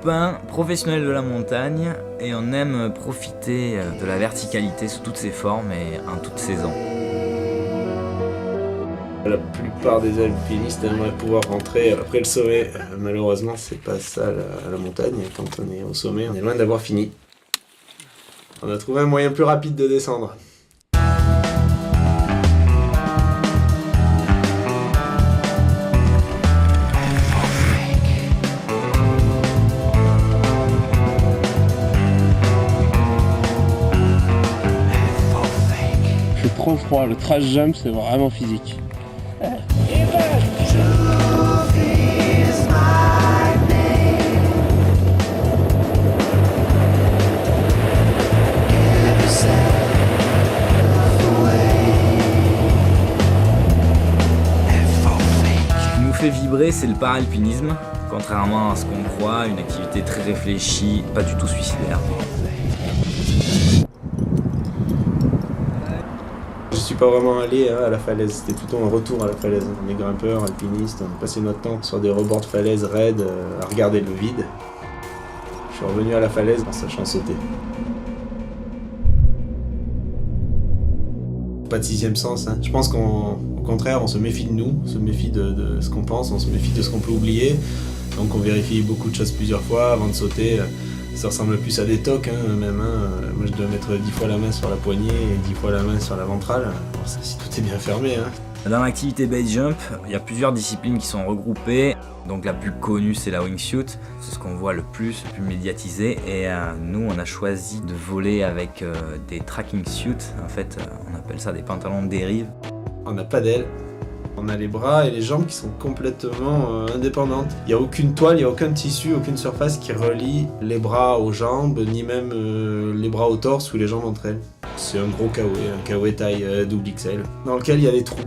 copains professionnels de la montagne et on aime profiter de la verticalité sous toutes ses formes et en toutes saisons. La plupart des alpinistes aimeraient pouvoir rentrer après le sommet. Malheureusement, c'est pas ça la montagne. Quand on est au sommet, on est loin d'avoir fini. On a trouvé un moyen plus rapide de descendre. C'est trop froid, le trash jump c'est vraiment physique. Ce qui nous fait vibrer, c'est le paralpinisme. Contrairement à ce qu'on croit, une activité très réfléchie, pas du tout suicidaire. Je suis pas vraiment allé à la falaise, c'était plutôt un retour à la falaise. On est grimpeurs, alpinistes, on a passé notre temps sur des rebords de falaise raides à regarder le vide. Je suis revenu à la falaise en sachant sauter. Pas de sixième sens, hein. Je pense qu'au contraire, on se méfie de nous, on se méfie de ce qu'on pense, on se méfie de ce qu'on peut oublier. Donc on vérifie beaucoup de choses plusieurs fois avant de sauter. Ça ressemble plus à des tocs, hein, même. Moi je dois mettre 10 fois la main sur la poignée et 10 fois la main sur la ventrale. Alors, si tout est bien fermé. Hein. Dans l'activité base jump, il y a plusieurs disciplines qui sont regroupées. Donc la plus connue, c'est la wingsuit. C'est ce qu'on voit le plus médiatisé. Et nous, on a choisi de voler avec des tracking suits. En fait, on appelle ça des pantalons de dérive. On n'a pas d'ailes. On a les bras et les jambes qui sont complètement indépendantes. Il n'y a aucune toile, il n'y a aucun tissu, aucune surface qui relie les bras aux jambes, ni même les bras au torse ou les jambes entre elles. C'est un gros kawaii, un kawaii taille double XL, dans lequel il y a des trous,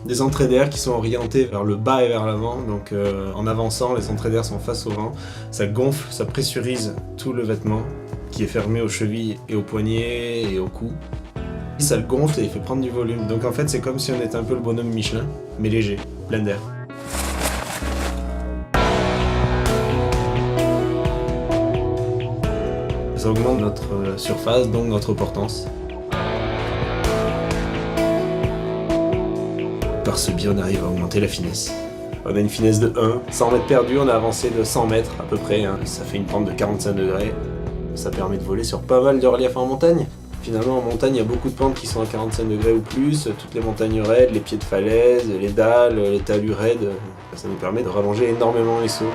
des entrées d'air qui sont orientées vers le bas et vers l'avant. Donc en avançant, les entrées d'air sont face au vent. Ça gonfle, ça pressurise tout le vêtement qui est fermé aux chevilles et aux poignets et au cou. Ça le gonfle et il fait prendre du volume. Donc en fait, c'est comme si on était un peu le bonhomme Michelin, mais léger, plein d'air. Ça augmente notre surface, donc notre portance. Par ce biais, on arrive à augmenter la finesse. On a une finesse de 1. 100 mètres perdus, on a avancé de 100 mètres à peu près. Hein. Ça fait une pente de 45 degrés. Ça permet de voler sur pas mal de reliefs en montagne. Finalement, en montagne, il y a beaucoup de pentes qui sont à 45 degrés ou plus. Toutes les montagnes raides, les pieds de falaise, les dalles, les talus raides. Ça nous permet de rallonger énormément les sauts.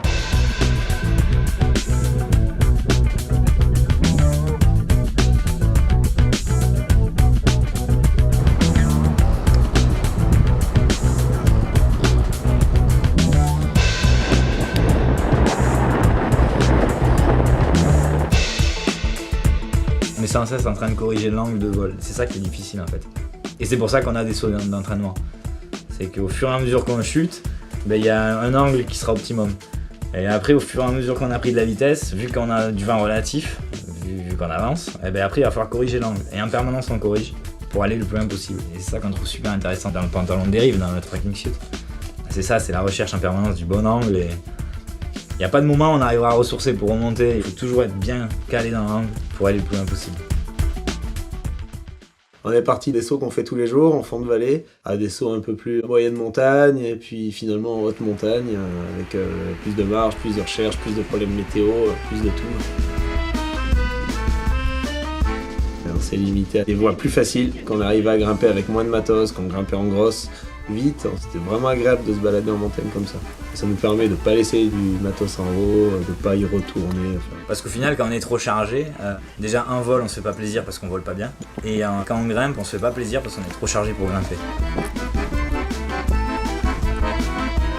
On est sans cesse en train de corriger l'angle de vol. C'est ça qui est difficile en fait. Et c'est pour ça qu'on a des sauts d'entraînement. C'est qu'au fur et à mesure qu'on chute, il y a un angle qui sera optimum. Et après, au fur et à mesure qu'on a pris de la vitesse, vu qu'on a du vent relatif, vu qu'on avance, et après il va falloir corriger l'angle. Et en permanence on corrige pour aller le plus loin possible. Et c'est ça qu'on trouve super intéressant dans le pantalon de dérive, dans le tracking suit. C'est ça, c'est la recherche en permanence du bon angle. Et il n'y a pas de moment où on arrivera à ressourcer pour remonter. Il faut toujours être bien calé dans l'angle pour aller le plus loin possible. On est parti des sauts qu'on fait tous les jours en fond de vallée, à des sauts un peu plus moyenne montagne, et puis finalement en haute montagne, avec plus de marge, plus de recherche, plus de problèmes météo, plus de tout. Et on s'est limité à des voies plus faciles, qu'on arrivait à grimper avec moins de matos, qu'on grimpait en grosse, vite. C'était vraiment agréable de se balader en montagne comme ça. Ça nous permet de ne pas laisser du matos en haut, de ne pas y retourner. Parce qu'au final, quand on est trop chargé, déjà un vol, on se fait pas plaisir parce qu'on vole pas bien. Et quand on grimpe, on se fait pas plaisir parce qu'on est trop chargé pour grimper.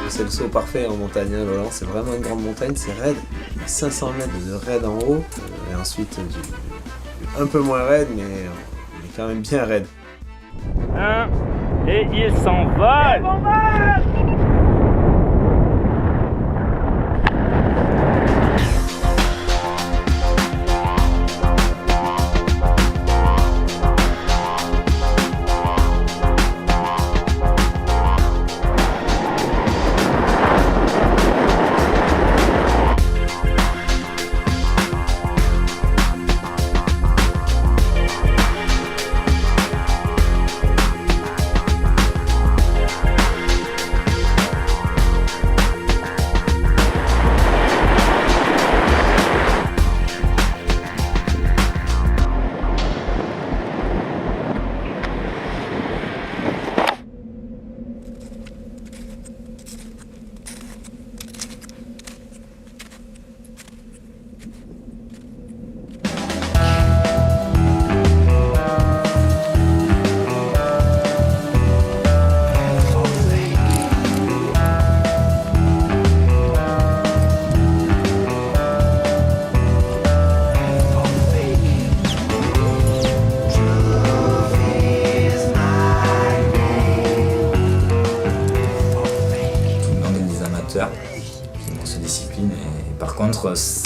C'est le saut parfait en montagne, hein, Lolland. C'est vraiment une grande montagne, c'est raide. Il y a 500 mètres de raide en haut. Et ensuite, un peu moins raide, mais on est quand même bien raide. Et il s'envole.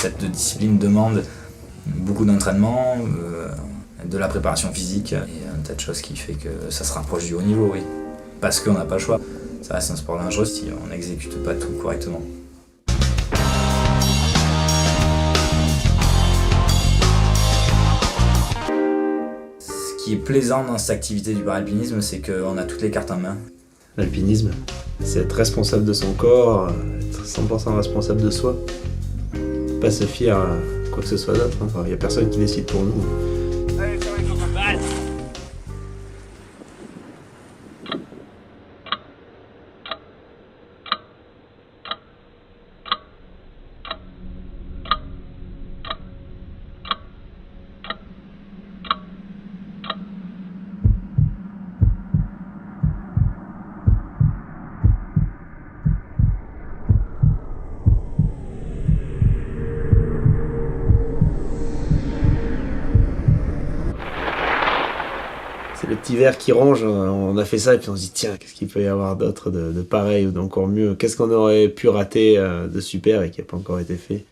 Cette discipline demande beaucoup d'entraînement, de la préparation physique et un tas de choses qui fait que ça se rapproche du haut niveau, oui. Parce qu'on n'a pas le choix. Ça reste un sport dangereux si on n'exécute pas tout correctement. Ce qui est plaisant dans cette activité du paralpinisme, c'est qu'on a toutes les cartes en main. L'alpinisme, c'est être responsable de son corps, être 100% responsable de soi. Pas se fier à quoi que ce soit d'autre. Il n'y a personne qui décide pour nous. Allez, il faut qu'on batte. C'est le petit ver qui ronge, on a fait ça et puis on se dit tiens, qu'est-ce qu'il peut y avoir d'autre de pareil ou d'encore mieux? Qu'est-ce qu'on aurait pu rater de super et qui n'a pas encore été fait?